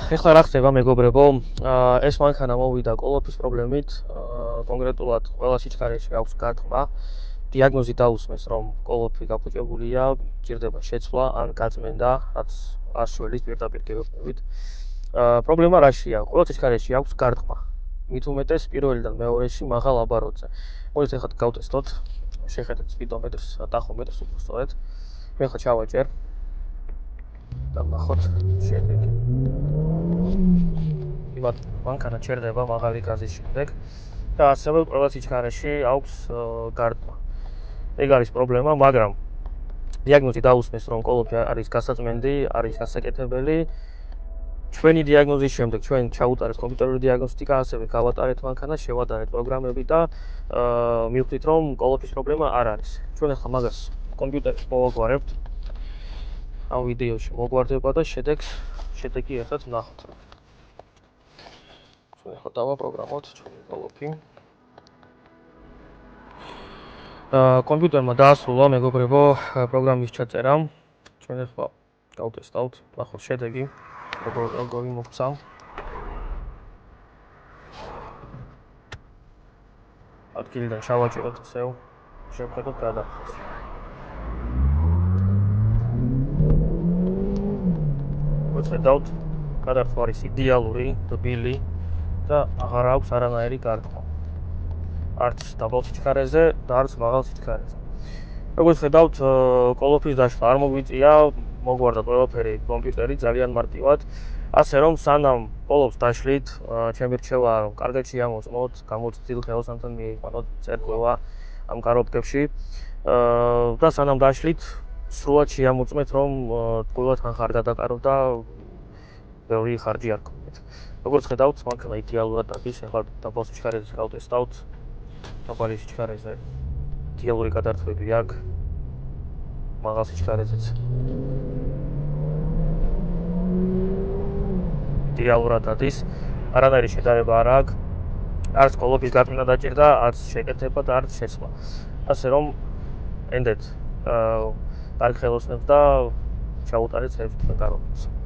ეხლა რა ხდება მეგობრებო? ეს მანქანა მოვიდა კოლოფის პრობლემით, კონკრეტულად ყველა სიჩქარეში აქვს გარტყმა. დიაგნოზი დაუსმეს, რომ კოლოფი გაფუჭებულია, ჭირდება შეცვლა ან გაწმენდა, რაც არ შველის პირდაპირ გეუბნებით. პრობლემა რაშია? ყველა სიჩქარეში აქვს გარტყმა. მით უმეტეს პირველიდან მეორეში მაღალ აბაროთზე. მოდით ეხლა გავტესტოთ. შეხედეთ სპიდომეტრს, ტახომეტრს უფრო სწორედ. მე ხა ჩავაჭერ. და ნახოთ შედეგი. იმათ მანქანა ჩერდება მაღალი გაზის შემდეგ და ასევე ყველა სიჩქარეში აქვს გარტყმა. ეგ არის პრობლემა, მაგრამ დიაგნოზი დაუსმეს, რომ კოლოფი არის გასაწმენდი, არის გასაკეთებელი. ჩვენი დიაგნოზის შემდეგ ჩვენ ჩაუტარეთ კომპიუტერული დიაგნოსტიკა, ასევე გავატარეთ მანქანა, შევადარეთ პროგრამები და მივხვდით, რომ კოლოფის პრობლემა არ არის. ჩვენ ახლა მაგას კომპიუტერში მოვაგვარებთ. ამ ვიდეოში მოგვარდება და შედეგი ერთად ვნახოთ. ჩვენ ახლა დავაპროგრამოთ ჩვენი კოლოფი. კომპიუტერმა დაასრულა მეგობრებო პროგრამის ჩაწერა. ჩვენ ახლა გავტესტავთ, ნახოთ შედეგი, როგორი მოგვცა. ადგილიდან ჩავაჭეროთ ისევ, შევხედოთ გადახდას. ვხედავთ, გადახდა არის იდეალური, რბილი და აღარ აქვს არანაირი გარტყმა. არც დაბალ სიჩქარეზე და არც მაღალ სიჩქარეზე. როგორც ხედავთ, კოლოფის დაშლა არ მოგვიწია, მოგვარდა ყველაფერი კომპიუტერი ძალიან მარტივად. ასე რომ სანამ კოლოფს დაშლით, ჩემი რჩევა რომ კარგად შეამოწმოთ, გამოცდილ ხელოსანთან მიიყვანოთ წერტყვა ამ კარობკებში და სანამ დაშლით, სრულად შეამოწმეთ, რომ ტყუილად ხარ გადაკაროთ და ბევრი ხარჯი არ გქონდეთ. როგორც ხედავთ, მანქანა იდეალურად არის, ახლა დაბალ სიჩქარეზე გავტესტავთ. დაბალი სიჩქარეზე იდეალური გადართვები აქვს, მაღალ სიჩქარეზეც იდეალურად არის, არანაირი შედარება არ აქვს, არც კოლოფის გაწმენდა დაჭირდა, არც შეკეთება და არც შეცვლა. ასე რომ ენდეთ კარგ ხელოსნებს და ჩაუტარეთ საერთოდ კარობას.